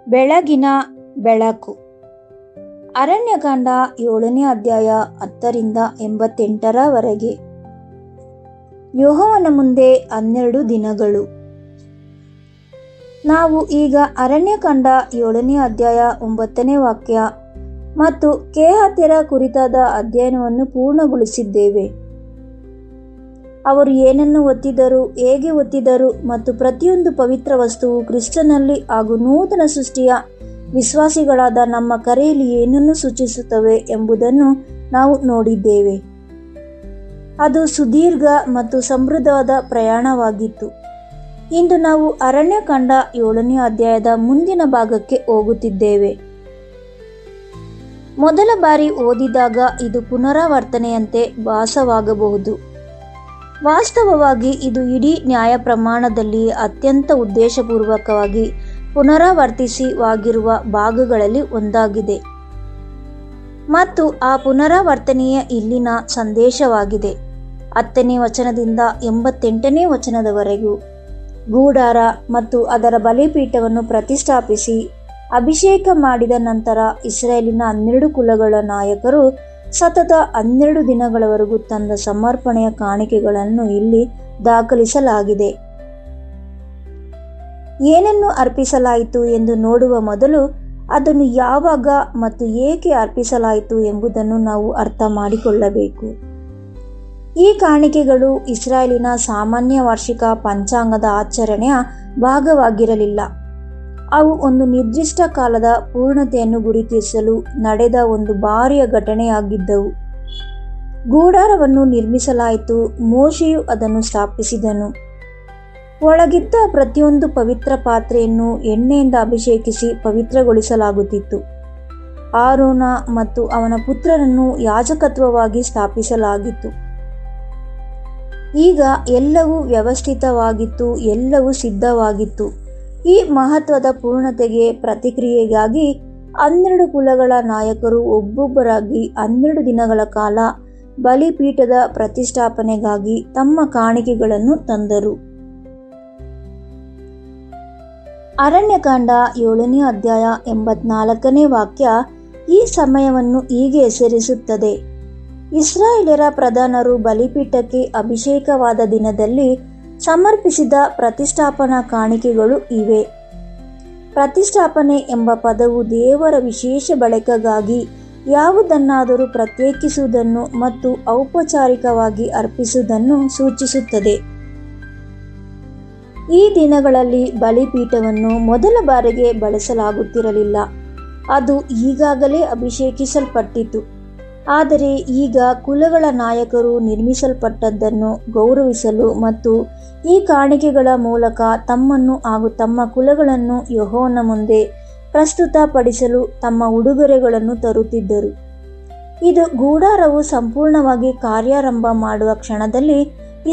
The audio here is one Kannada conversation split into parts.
ಬೆಳಗಿನ ಬೆಳಕು. ಅರಣ್ಯಕಾಂಡ 7ನೇ ಅಧ್ಯಾಯ 10-88 ಯೆಹೋವನ ಮುಂದೆ 12 ದಿನಗಳು. ನಾವು ಈಗ ಅರಣ್ಯಕಾಂಡ 7ನೇ ಅಧ್ಯಾಯ 9ನೇ ವಾಕ್ಯ ಮತ್ತು ಕೇಹಾತ್ಯರ ಕುರಿತಾದ ಅಧ್ಯಯನವನ್ನು ಪೂರ್ಣಗೊಳಿಸಿದ್ದೇವೆ. ಅವರು ಏನನ್ನು ಒತ್ತಿದರು, ಹೇಗೆ ಒತ್ತಿದರು ಮತ್ತು ಪ್ರತಿಯೊಂದು ಪವಿತ್ರ ವಸ್ತುವು ಕ್ರಿಸ್ತನಲ್ಲಿ ಹಾಗೂ ನೂತನ ಸೃಷ್ಟಿಯ ವಿಶ್ವಾಸಿಗಳಾದ ನಮ್ಮ ಕರೆಯಲ್ಲಿ ಏನನ್ನು ಸೂಚಿಸುತ್ತವೆ ಎಂಬುದನ್ನು ನಾವು ನೋಡಿದ್ದೇವೆ. ಅದು ಸುದೀರ್ಘ ಮತ್ತು ಸಮೃದ್ಧವಾದ ಪ್ರಯಾಣವಾಗಿತ್ತು. ಇಂದು ನಾವು ಅರಣ್ಯಕಾಂಡ 7ನೇ ಅಧ್ಯಾಯದ ಮುಂದಿನ ಭಾಗಕ್ಕೆ ಹೋಗುತ್ತಿದ್ದೇವೆ. ಮೊದಲ ಬಾರಿ ಓದಿದಾಗ ಇದು ಪುನರಾವರ್ತನೆಯಂತೆ ಭಾಸವಾಗಬಹುದು. ವಾಸ್ತವವಾಗಿ ಇದು ಇಡೀ ನ್ಯಾಯಪ್ರಮಾಣದಲ್ಲಿ ಅತ್ಯಂತ ಉದ್ದೇಶಪೂರ್ವಕವಾಗಿ ಪುನರಾವರ್ತಿಸಿವಾಗಿರುವ ಭಾಗಗಳಲ್ಲಿ ಒಂದಾಗಿದೆ ಮತ್ತು ಆ ಪುನರಾವರ್ತನೆಯೇ ಇಲ್ಲಿನ ಸಂದೇಶವಾಗಿದೆ. 10ನೇ ವಚನದಿಂದ 88ನೇ ವಚನದವರೆಗೂ ಗೂಡಾರ ಮತ್ತು ಅದರ ಬಲಿಪೀಠವನ್ನು ಪ್ರತಿಷ್ಠಾಪಿಸಿ ಅಭಿಷೇಕ ಮಾಡಿದ ನಂತರ ಇಸ್ರಾಯೇಲಿನ 12 ಕುಲಗಳ ನಾಯಕರು ಸತತ 12 ದಿನಗಳವರೆಗೂ ತಂದ ಸಮರ್ಪಣೆಯ ಕಾಣಿಕೆಗಳನ್ನು ಇಲ್ಲಿ ದಾಖಲಿಸಲಾಗಿದೆ. ಏನನ್ನು ಅರ್ಪಿಸಲಾಯಿತು ಎಂದು ನೋಡುವ ಮೊದಲು ಅದನ್ನು ಯಾವಾಗ ಮತ್ತು ಏಕೆ ಅರ್ಪಿಸಲಾಯಿತು ಎಂಬುದನ್ನು ನಾವು ಅರ್ಥ ಮಾಡಿಕೊಳ್ಳಬೇಕು. ಈ ಕಾಣಿಕೆಗಳು ಇಸ್ರಾಯೇಲಿನ ಸಾಮಾನ್ಯ ವಾರ್ಷಿಕ ಪಂಚಾಂಗದ ಆಚರಣೆಯ ಭಾಗವಾಗಿರಲಿಲ್ಲ. ಅವು ಒಂದು ನಿರ್ದಿಷ್ಟ ಕಾಲದ ಪೂರ್ಣತೆಯನ್ನು ಗುರುತಿಸಲು ನಡೆದ ಒಂದು ಭಾರಿಯ ಘಟನೆಯಾಗಿದ್ದವು. ಗೂಡಾರವನ್ನು ನಿರ್ಮಿಸಲಾಯಿತು, ಮೋಶೆಯು ಅದನ್ನು ಸ್ಥಾಪಿಸಿದನು. ಒಳಗಿದ್ದ ಪ್ರತಿಯೊಂದು ಪವಿತ್ರ ಪಾತ್ರೆಯನ್ನು ಎಣ್ಣೆಯಿಂದ ಅಭಿಷೇಕಿಸಿ ಪವಿತ್ರಗೊಳಿಸಲಾಗುತ್ತಿತ್ತು. ಆರೋನ ಮತ್ತು ಅವನ ಪುತ್ರರನ್ನು ಯಾಜಕತ್ವವಾಗಿ ಸ್ಥಾಪಿಸಲಾಗಿತ್ತು. ಈಗ ಎಲ್ಲವೂ ವ್ಯವಸ್ಥಿತವಾಗಿತ್ತು, ಎಲ್ಲವೂ ಸಿದ್ಧವಾಗಿತ್ತು. ಈ ಮಹತ್ವದ ಪೂರ್ಣತೆಗೆ ಪ್ರತಿಕ್ರಿಯೆಗಾಗಿ 12 ಕುಲಗಳ ನಾಯಕರು ಒಬ್ಬೊಬ್ಬರಾಗಿ 12 ದಿನಗಳ ಕಾಲ ಬಲಿಪೀಠದ ಪ್ರತಿಷ್ಠಾಪನೆಗಾಗಿ ತಮ್ಮ ಕಾಣಿಕೆಗಳನ್ನು ತಂದರು. ಅರಣ್ಯಕಾಂಡ 7ನೇ ಅಧ್ಯಾಯ 84ನೇ ವಾಕ್ಯ ಈ ಸಮಯವನ್ನು ಹೀಗೆ ಹೆಸರಿಸುತ್ತದೆ: ಇಸ್ರಾಯೇಲ್ಯರ ಪ್ರಧಾನರು ಬಲಿಪೀಠಕ್ಕೆ ಅಭಿಷೇಕವಾದ ದಿನದಲ್ಲಿ ಸಮರ್ಪಿಸಿದ ಪ್ರತಿಷ್ಠಾಪನಾ ಕಾಣಿಕೆಗಳು ಇವೆ. ಪ್ರತಿಷ್ಠಾಪನೆ ಎಂಬ ಪದವು ದೇವರ ವಿಶೇಷ ಬಳಕೆಗಾಗಿ ಯಾವುದನ್ನಾದರೂ ಪ್ರತ್ಯೇಕಿಸುವುದನ್ನು ಮತ್ತು ಔಪಚಾರಿಕವಾಗಿ ಅರ್ಪಿಸುವುದನ್ನು ಸೂಚಿಸುತ್ತದೆ. ಈ ದಿನಗಳಲ್ಲಿ ಬಲಿಪೀಠವನ್ನು ಮೊದಲ ಬಾರಿಗೆ ಬಳಸಲಾಗುತ್ತಿರಲಿಲ್ಲ. ಅದು ಈಗಾಗಲೇ ಅಭಿಷೇಕಿಸಲ್ಪಟ್ಟಿತು. ಆದರೆ ಈಗ ಕುಲಗಳ ನಾಯಕರು ನಿರ್ಮಿಸಲ್ಪಟ್ಟದ್ದನ್ನು ಗೌರವಿಸಲು ಮತ್ತು ಈ ಕಾಣಿಕೆಗಳ ಮೂಲಕ ತಮ್ಮನ್ನು ಹಾಗೂ ತಮ್ಮ ಕುಲಗಳನ್ನು ಯೆಹೋವನ ಮುಂದೆ ಪ್ರಸ್ತುತಪಡಿಸಲು ತಮ್ಮ ಉಡುಗೊರೆಗಳನ್ನು ತರುತ್ತಿದ್ದರು. ಇದು ಗೂಡಾರವು ಸಂಪೂರ್ಣವಾಗಿ ಕಾರ್ಯಾರಂಭ ಮಾಡುವ ಕ್ಷಣದಲ್ಲಿ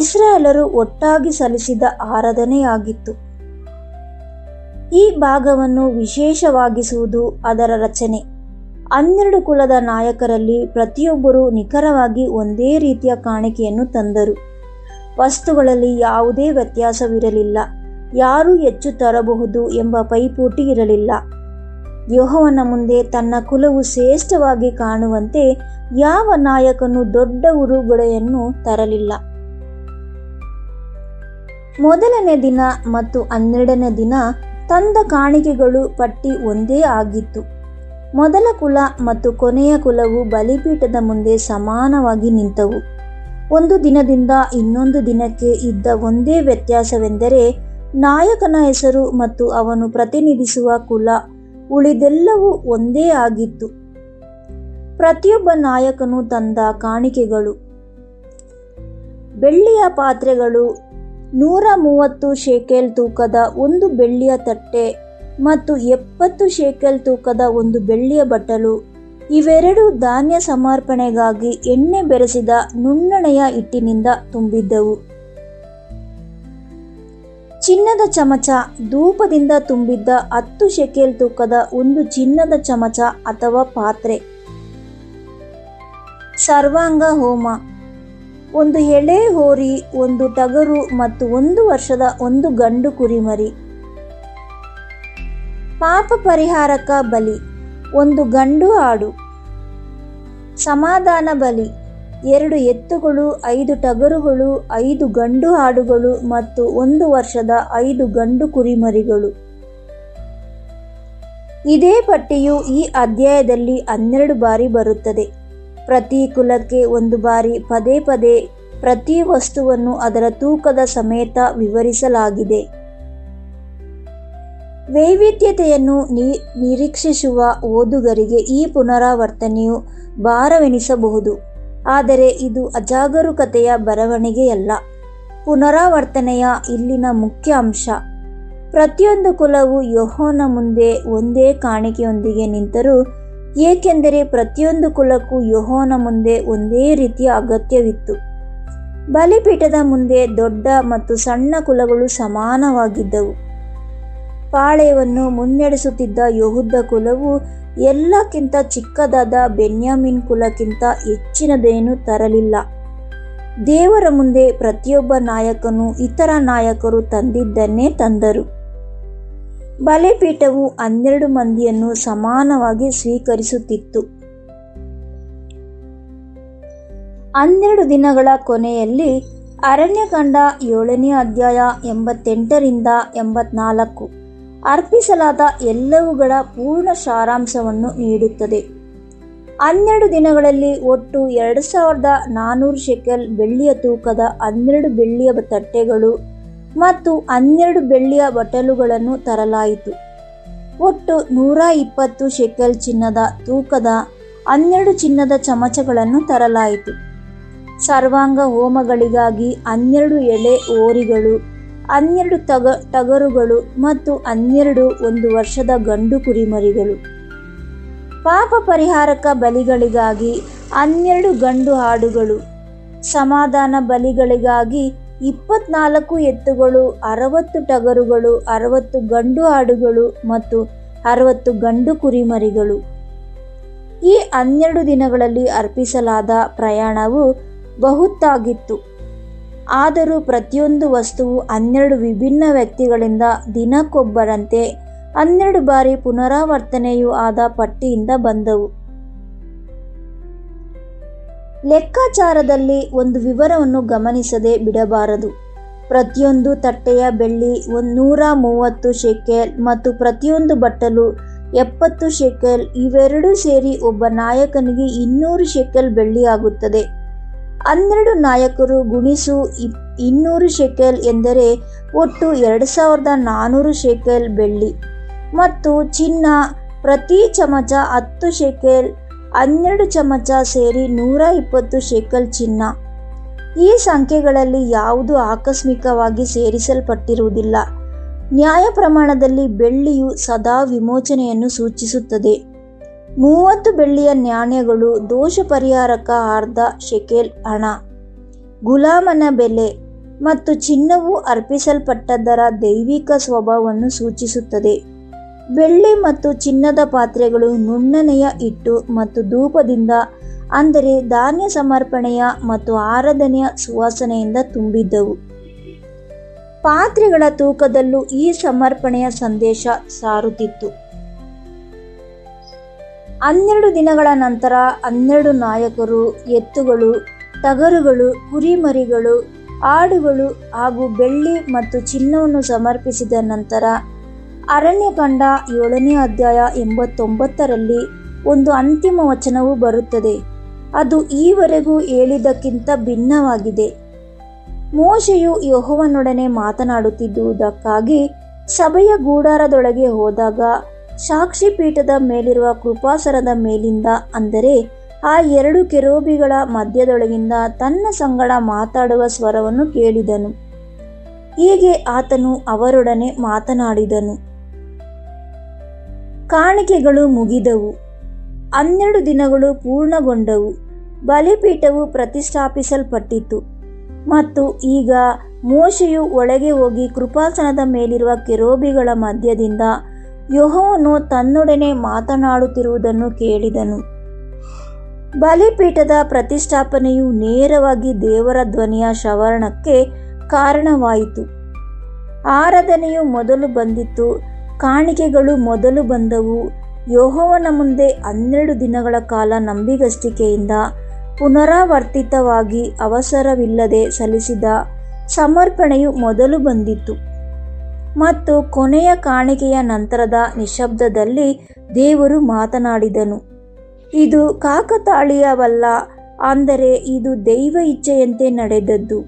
ಇಸ್ರಾಯೇಲರು ಒಟ್ಟಾಗಿ ಸಲ್ಲಿಸಿದ ಆರಾಧನೆಯಾಗಿತ್ತು. ಈ ಭಾಗವನ್ನು ವಿಶೇಷವಾಗಿಸುವುದು ಅದರ ರಚನೆ. 12 ಕುಲದ ನಾಯಕರಲ್ಲಿ ಪ್ರತಿಯೊಬ್ಬರೂ ನಿಖರವಾಗಿ ಒಂದೇ ರೀತಿಯ ಕಾಣಿಕೆಯನ್ನು ತಂದರು. ವಸ್ತುಗಳಲ್ಲಿ ಯಾವುದೇ ವ್ಯತ್ಯಾಸವಿರಲಿಲ್ಲ. ಯಾರು ಹೆಚ್ಚು ತರಬಹುದು ಎಂಬ ಪೈಪೋಟಿ ಇರಲಿಲ್ಲ. ಯೆಹೋವನ ಮುಂದೆ ತನ್ನ ಕುಲವು ಶ್ರೇಷ್ಠವಾಗಿ ಕಾಣುವಂತೆ ಯಾವ ನಾಯಕನು ದೊಡ್ಡ ಉಡುಗೊರೆಯನ್ನು ತರಲಿಲ್ಲ. ಮೊದಲನೇ ದಿನ ಮತ್ತು 12ನೇ ದಿನ ತಂದ ಕಾಣಿಕೆಗಳು ಪಟ್ಟಿ ಒಂದೇ ಆಗಿತ್ತು. ಮೊದಲ ಕುಲ ಮತ್ತು ಕೊನೆಯ ಕುಲವು ಬಲಿಪೀಠದ ಮುಂದೆ ಸಮಾನವಾಗಿ ನಿಂತವು. ಒಂದು ದಿನದಿಂದ ಇನ್ನೊಂದು ದಿನಕ್ಕೆ ಇದ್ದ ಒಂದೇ ವ್ಯತ್ಯಾಸವೆಂದರೆ ನಾಯಕನ ಹೆಸರು ಮತ್ತು ಅವನು ಪ್ರತಿನಿಧಿಸುವ ಕುಲ. ಉಳಿದೆಲ್ಲವೂ ಒಂದೇ ಆಗಿತ್ತು. ಪ್ರತಿಯೊಬ್ಬ ನಾಯಕನು ತಂದ ಕಾಣಿಕೆಗಳು: ಬೆಳ್ಳಿಯ ಪಾತ್ರೆಗಳು, 130 ಶೇಕೆಲ್ ತೂಕದ ಒಂದು ಬೆಳ್ಳಿಯ ತಟ್ಟೆ ಮತ್ತು 70 ಶೇಕೆಲ್ ತೂಕದ ಒಂದು ಬೆಳ್ಳಿಯ ಬಟ್ಟಲು. ಇವೆರಡೂ ಧಾನ್ಯ ಸಮರ್ಪಣೆಗಾಗಿ ಎಣ್ಣೆ ಬೆರೆಸಿದ ನುಣ್ಣನೆಯ ಹಿಟ್ಟಿನಿಂದ ತುಂಬಿದ್ದವು. ಚಿನ್ನದ ಚಮಚ, ಧೂಪದಿಂದ ತುಂಬಿದ್ದ 10 ಶೇಕೆಲ್ ತೂಕದ ಒಂದು ಚಿನ್ನದ ಚಮಚ ಅಥವಾ ಪಾತ್ರೆ. ಸರ್ವಾಂಗ ಹೋಮ, ಒಂದು ಎಳೆ ಹೋರಿ, ಒಂದು ಟಗರು ಮತ್ತು 1 ವರ್ಷದ ಒಂದು ಗಂಡು ಕುರಿಮರಿ. ಪಾಪ ಪರಿಹಾರಕ ಬಲಿ, ಒಂದು ಗಂಡು ಆಡು. ಸಮಾಧಾನ ಬಲಿ, 2 ಎತ್ತುಗಳು, 5 ಟಗರುಗಳು, 5 ಗಂಡು ಆಡುಗಳು ಮತ್ತು 1 ವರ್ಷದ 5 ಗಂಡು ಕುರಿಮರಿಗಳು. ಇದೇ ಪಟ್ಟಿಯು ಈ ಅಧ್ಯಾಯದಲ್ಲಿ 12 ಬಾರಿ ಬರುತ್ತದೆ. ಪ್ರತಿ ಕುಲಕ್ಕೆ 1 ಬಾರಿ ಪದೇ ಪದೇ ಪ್ರತಿ ವಸ್ತುವನ್ನು ಅದರ ತೂಕದ ಸಮೇತ ವಿವರಿಸಲಾಗಿದೆ. ವೈವಿಧ್ಯತೆಯನ್ನು ನಿರೀಕ್ಷಿಸುವ ಓದುಗರಿಗೆ ಈ ಪುನರಾವರ್ತನೆಯು ಭಾರವೆನಿಸಬಹುದು, ಆದರೆ ಇದು ಅಜಾಗರೂಕತೆಯ ಬರವಣಿಗೆಯಲ್ಲ. ಪುನರಾವರ್ತನೆಯ ಇಲ್ಲಿನ ಮುಖ್ಯ ಅಂಶ, ಪ್ರತಿಯೊಂದು ಕುಲವು ಯೆಹೋವನ ಮುಂದೆ ಒಂದೇ ಕಾಣಿಕೆಯೊಂದಿಗೆ ನಿಂತರು, ಏಕೆಂದರೆ ಪ್ರತಿಯೊಂದು ಕುಲಕ್ಕೂ ಯೆಹೋವನ ಮುಂದೆ ಒಂದೇ ರೀತಿಯ ಅಗತ್ಯವಿತ್ತು. ಬಲಿಪೀಠದ ಮುಂದೆ ದೊಡ್ಡ ಮತ್ತು ಸಣ್ಣ ಕುಲಗಳು ಸಮಾನವಾಗಿದ್ದವು. ಪಾಳೆಯವನ್ನು ಮುನ್ನಡೆಸುತ್ತಿದ್ದ ಯೆಹೂದ ಕುಲವು ಎಲ್ಲಕ್ಕಿಂತ ಚಿಕ್ಕದಾದ ಬೆನ್ಯಾಮೀನ್ ಕುಲಕ್ಕಿಂತ ಹೆಚ್ಚಿನದೇನೂ ತರಲಿಲ್ಲ. ದೇವರ ಮುಂದೆ ಪ್ರತಿಯೊಬ್ಬ ನಾಯಕನು ಇತರ ನಾಯಕರು ತಂದಿದ್ದನ್ನೇ ತಂದರು. ಬಲಿಪೀಠವು 12 ಮಂದಿಯನ್ನು ಸಮಾನವಾಗಿ ಸ್ವೀಕರಿಸುತ್ತಿತ್ತು. 12 ದಿನಗಳ ಕೊನೆಯಲ್ಲಿ ಅರಣ್ಯಕಾಂಡ 7ನೇ ಅಧ್ಯಾಯ 88ರಿಂದ 84 ಅರ್ಪಿಸಲಾದ ಎಲ್ಲವುಗಳ ಪೂರ್ಣ ಸಾರಾಂಶವನ್ನು ನೀಡುತ್ತದೆ. 12 ದಿನಗಳಲ್ಲಿ ಒಟ್ಟು 2400 ಶೆಕೆಲ್ ಬೆಳ್ಳಿಯ ತೂಕದ 12 ಬೆಳ್ಳಿಯ ತಟ್ಟೆಗಳು ಮತ್ತು 12 ಬೆಳ್ಳಿಯ ಬಟ್ಟಲುಗಳನ್ನು ತರಲಾಯಿತು. ಒಟ್ಟು 120 ಶೆಕೆಲ್ ಚಿನ್ನದ ತೂಕದ 12 ಚಿನ್ನದ ಚಮಚಗಳನ್ನು ತರಲಾಯಿತು. ಸರ್ವಾಂಗ ಹೋಮಗಳಿಗಾಗಿ 12 ಎಳೆ ಹೋರಿಗಳು, 12 ಟಗರುಗಳು ಮತ್ತು 12 1 ವರ್ಷದ ಗಂಡು ಕುರಿಮರಿಗಳು. ಪಾಪ ಪರಿಹಾರಕ ಬಲಿಗಳಿಗಾಗಿ 12 ಗಂಡು ಆಡುಗಳು. ಸಮಾಧಾನ ಬಲಿಗಳಿಗಾಗಿ 24 ಎತ್ತುಗಳು, 60 ಟಗರುಗಳು, 60 ಗಂಡು ಆಡುಗಳು ಮತ್ತು 60 ಗಂಡು ಕುರಿಮರಿಗಳು. ಈ 12 ದಿನಗಳಲ್ಲಿ ಅರ್ಪಿಸಲಾದ ಪ್ರಯಾಣವು ಬಹುತ್ತಾಗಿತ್ತು. ಆದರೂ ಪ್ರತಿಯೊಂದು ವಸ್ತುವು 12 ವಿಭಿನ್ನ ವ್ಯಕ್ತಿಗಳಿಂದ ದಿನಕ್ಕೊಬ್ಬರಂತೆ 12 ಬಾರಿ ಪುನರಾವರ್ತನೆಯೂ ಆದ ಪಟ್ಟಿಯಿಂದ ಬಂದವು. ಲೆಕ್ಕಾಚಾರದಲ್ಲಿ ಒಂದು ವಿವರವನ್ನು ಗಮನಿಸದೆ ಬಿಡಬಾರದು. ಪ್ರತಿಯೊಂದು ತಟ್ಟೆಯ ಬೆಳ್ಳಿ 130 ಶೆಕೆಲ್ ಮತ್ತು ಪ್ರತಿಯೊಂದು ಬಟ್ಟಲು 70 ಶೆಕೆಲ್. ಇವೆರಡೂ ಸೇರಿ ಒಬ್ಬ ನಾಯಕನಿಗೆ 200 ಶೆಕೆಲ್ ಬೆಳ್ಳಿಯಾಗುತ್ತದೆ. 12 ನಾಯಕರು ಗುಣಿಸು 200 ಶೆಕೆಲ್ ಎಂದರೆ ಒಟ್ಟು 2400 ಶೆಕೆಲ್ ಬೆಳ್ಳಿ ಮತ್ತು ಚಿನ್ನ. ಪ್ರತಿ ಚಮಚ 10 ಶೆಕೆಲ್, 12 ಚಮಚ ಸೇರಿ 120 ಶೆಕೆಲ್ ಚಿನ್ನ. ಈ ಸಂಖ್ಯೆಗಳಲ್ಲಿ ಯಾವುದೂ ಆಕಸ್ಮಿಕವಾಗಿ ಸೇರಿಸಲ್ಪಟ್ಟಿರುವುದಿಲ್ಲ. ನ್ಯಾಯ ಪ್ರಮಾಣದಲ್ಲಿ ಬೆಳ್ಳಿಯು ಸದಾ ವಿಮೋಚನೆಯನ್ನು ಸೂಚಿಸುತ್ತದೆ. 30 ಬೆಳ್ಳಿಯ ನಾಣ್ಯಗಳು ದೋಷ ಪರಿಹಾರಕ ಅರ್ಧ ಶೆಕೆಲ್ ಹಣ, ಗುಲಾಮನ ಬೆಲೆ ಮತ್ತು ಚಿನ್ನವು ಅರ್ಪಿಸಲ್ಪಟ್ಟದ್ದರ ದೈವಿಕ ಸ್ವಭಾವವನ್ನು ಸೂಚಿಸುತ್ತದೆ. ಬೆಳ್ಳಿ ಮತ್ತು ಚಿನ್ನದ ಪಾತ್ರೆಗಳು ನುಣ್ಣನೆಯ ಹಿಟ್ಟು ಮತ್ತು ಧೂಪದಿಂದ, ಅಂದರೆ ಧಾನ್ಯ ಸಮರ್ಪಣೆಯ ಮತ್ತು ಆರಾಧನೆಯ ಸುವಾಸನೆಯಿಂದ ತುಂಬಿದ್ದವು. ಪಾತ್ರೆಗಳ ತೂಕದಲ್ಲೂ ಈ ಸಮರ್ಪಣೆಯ ಸಂದೇಶ ಸಾರುತ್ತಿತ್ತು. 12 ದಿನಗಳ ನಂತರ 12 ನಾಯಕರು ಎತ್ತುಗಳು, ಟಗರುಗಳು, ಕುರಿಮರಿಗಳು, ಆಡುಗಳು ಹಾಗೂ ಬೆಳ್ಳಿ ಮತ್ತು ಚಿನ್ನವನ್ನು ಸಮರ್ಪಿಸಿದ ನಂತರ ಅರಣ್ಯಕಾಂಡ 7ನೇ ಅಧ್ಯಾಯ 89ರಲ್ಲಿ ಒಂದು ಅಂತಿಮ ವಚನವು ಬರುತ್ತದೆ. ಅದು ಈವರೆಗೂ ಹೇಳಿದ್ದಕ್ಕಿಂತ ಭಿನ್ನವಾಗಿದೆ. ಮೋಶೆಯು ಯೆಹೋವನೊಡನೆ ಮಾತನಾಡುತ್ತಿದ್ದುದಕ್ಕಾಗಿ ಸಭೆಯ ಗುಡಾರದೊಳಗೆ ಹೋದಾಗ ಸಾಕ್ಷಿ ಪೀಠದ ಮೇಲಿರುವ ಕೃಪಾಸನದ ಮೇಲಿಂದ, ಅಂದರೆ ಆ 2 ಕೆರೂಬಿಗಳ ಮಧ್ಯದೊಳಗಿಂದ ತನ್ನ ಸಂಗಡ ಮಾತಾಡುವ ಸ್ವರವನ್ನು ಕೇಳಿದನು. ಹೀಗೆ ಆತನು ಅವರೊಡನೆ ಮಾತನಾಡಿದನು. ಕಾಣಿಕೆಗಳು ಮುಗಿದವು. 12 ದಿನಗಳು ಪೂರ್ಣಗೊಂಡವು. ಬಲಿಪೀಠವು ಪ್ರತಿಷ್ಠಾಪಿಸಲ್ಪಟ್ಟಿತು. ಮತ್ತು ಈಗ ಮೋಶೆಯು ಒಳಗೆ ಹೋಗಿ ಕೃಪಾಸನದ ಮೇಲಿರುವ ಕೆರೂಬಿಗಳ ಮಧ್ಯದಿಂದ ಯೆಹೋವನು ತನ್ನೊಡನೆ ಮಾತನಾಡುತ್ತಿರುವುದನ್ನು ಕೇಳಿದನು. ಬಲಿಪೀಠದ ಪ್ರತಿಷ್ಠಾಪನೆಯು ನೇರವಾಗಿ ದೇವರ ಧ್ವನಿಯ ಶ್ರವಣಕ್ಕೆ ಕಾರಣವಾಯಿತು. ಆರಾಧನೆಯು ಮೊದಲು ಬಂದಿತು. ಕಾಣಿಕೆಗಳು ಮೊದಲು ಬಂದವು. ಯೆಹೋವನ ಮುಂದೆ 12 ದಿನಗಳ ಕಾಲ ನಂಬಿಗಸ್ತಿಕೆಯಿಂದ ಪುನರಾವರ್ತಿತವಾಗಿ ಅವಸರವಿಲ್ಲದೆ ಸಲ್ಲಿಸಿದ ಸಮರ್ಪಣೆಯು ಮೊದಲು ಬಂದಿತು. ಮತ್ತು ಕೊನೆಯ ಕಾಣಿಕೆಯ ನಂತರದ ನಿಶ್ಶಬ್ದದಲ್ಲಿ ದೇವರು ಮಾತನಾಡಿದನು. ಇದು ಕಾಕತಾಳೀಯವಲ್ಲ, ಅಂದರೆ ಇದು ದೈವ ಇಚ್ಛೆಯಂತೆ ನಡೆದದ್ದು.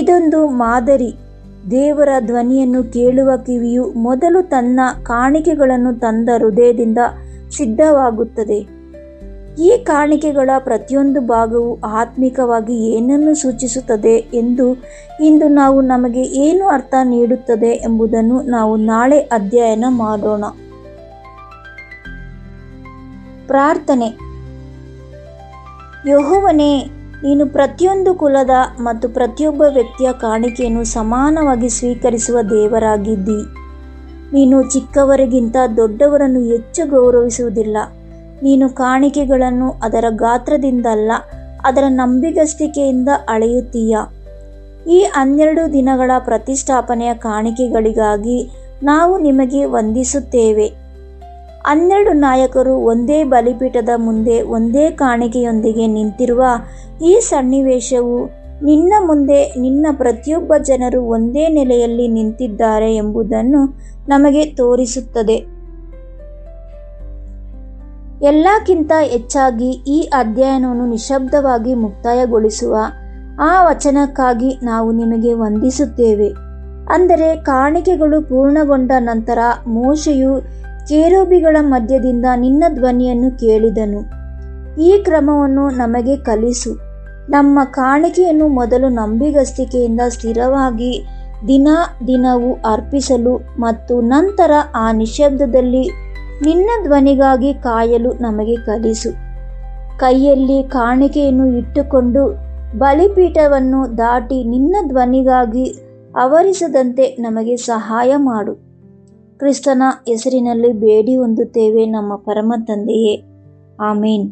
ಇದೊಂದು ಮಾದರಿ. ದೇವರ ಧ್ವನಿಯನ್ನು ಕೇಳುವ ಕಿವಿಯು ಮೊದಲು ತನ್ನ ಕಾಣಿಕೆಗಳನ್ನು ತಂದ ಹೃದಯದಿಂದ ಸಿದ್ಧವಾಗುತ್ತದೆ. ಈ ಕಾಣಿಕೆಗಳ ಪ್ರತಿಯೊಂದು ಭಾಗವು ಆತ್ಮಿಕವಾಗಿ ಏನನ್ನು ಸೂಚಿಸುತ್ತದೆ ಎಂದು ಇಂದು ನಾವು ನಮಗೆ ಏನು ಅರ್ಥ ನೀಡುತ್ತದೆ ಎಂಬುದನ್ನು ನಾವು ನಾಳೆ ಅಧ್ಯಯನ ಮಾಡೋಣ. ಪ್ರಾರ್ಥನೆ. ಯೆಹೋವನೇ, ನೀನು ಪ್ರತಿಯೊಂದು ಕುಲದ ಮತ್ತು ಪ್ರತಿಯೊಬ್ಬ ವ್ಯಕ್ತಿಯ ಕಾಣಿಕೆಯನ್ನು ಸಮಾನವಾಗಿ ಸ್ವೀಕರಿಸುವ ದೇವರಾಗಿದ್ದಿ. ನೀನು ಚಿಕ್ಕವರಿಗಿಂತ ದೊಡ್ಡವರನ್ನು ಹೆಚ್ಚು ಗೌರವಿಸುವುದಿಲ್ಲ. ನೀನು ಕಾಣಿಕೆಗಳನ್ನು ಅದರ ಗಾತ್ರದಿಂದಲ್ಲ, ಅದರ ನಂಬಿಗಸ್ತಿಕೆಯಿಂದ ಅಳೆಯುತ್ತೀಯ. ಈ 12 ದಿನಗಳ ಪ್ರತಿಷ್ಠಾಪನೆಯ ಕಾಣಿಕೆಗಳಿಗಾಗಿ ನಾವು ನಿಮಗೆ ವಂದಿಸುತ್ತೇವೆ. 12 ನಾಯಕರು ಒಂದೇ ಬಲಿಪೀಠದ ಮುಂದೆ ಒಂದೇ ಕಾಣಿಕೆಯೊಂದಿಗೆ ನಿಂತಿರುವ ಈ ಸನ್ನಿವೇಶವು ನಿನ್ನ ಮುಂದೆ ನಿನ್ನ ಪ್ರತಿಯೊಬ್ಬ ಜನರು ಒಂದೇ ನೆಲೆಯಲ್ಲಿ ನಿಂತಿದ್ದಾರೆ ಎಂಬುದನ್ನು ನಮಗೆ ತೋರಿಸುತ್ತದೆ. ಎಲ್ಲಕ್ಕಿಂತ ಹೆಚ್ಚಾಗಿ ಈ ಅಧ್ಯಯನವನ್ನು ನಿಶ್ಶಬ್ದವಾಗಿ ಮುಕ್ತಾಯಗೊಳಿಸುವ ಆ ವಚನಕ್ಕಾಗಿ ನಾವು ನಿಮಗೆ ವಂದಿಸುತ್ತೇವೆ. ಅಂದರೆ ಕಾಣಿಕೆಗಳು ಪೂರ್ಣಗೊಂಡ ನಂತರ ಮೋಶೆಯು ಕೆರೂಬಿಗಳ ಮಧ್ಯದಿಂದ ನಿನ್ನ ಧ್ವನಿಯನ್ನು ಕೇಳಿದನು. ಈ ಕ್ರಮವನ್ನು ನಮಗೆ ಕಲಿಸು. ನಮ್ಮ ಕಾಣಿಕೆಯನ್ನು ಮೊದಲು ನಂಬಿಗಸ್ತಿಕೆಯಿಂದ ಸ್ಥಿರವಾಗಿ ದಿನವೂ ಅರ್ಪಿಸಲು ಮತ್ತು ನಂತರ ಆ ನಿಶ್ಶಬ್ದದಲ್ಲಿ ನಿನ್ನ ಧ್ವನಿಗಾಗಿ ಕಾಯಲು ನಮಗೆ ಕಲಿಸು. ಕೈಯಲ್ಲಿ ಕಾಣಿಕೆಯನ್ನು ಇಟ್ಟುಕೊಂಡು ಬಲಿಪೀಠವನ್ನು ದಾಟಿ ನಿನ್ನ ಧ್ವನಿಗಾಗಿ ಆವರಿಸದಂತೆ ನಮಗೆ ಸಹಾಯ ಮಾಡು. ಕ್ರಿಸ್ತನ ಹೆಸರಿನಲ್ಲಿ ಬೇಡಿ ಹೊಂದುತ್ತೇವೆ ನಮ್ಮ ಪರಮ ತಂದೆಯೇ. ಆಮೇನ್.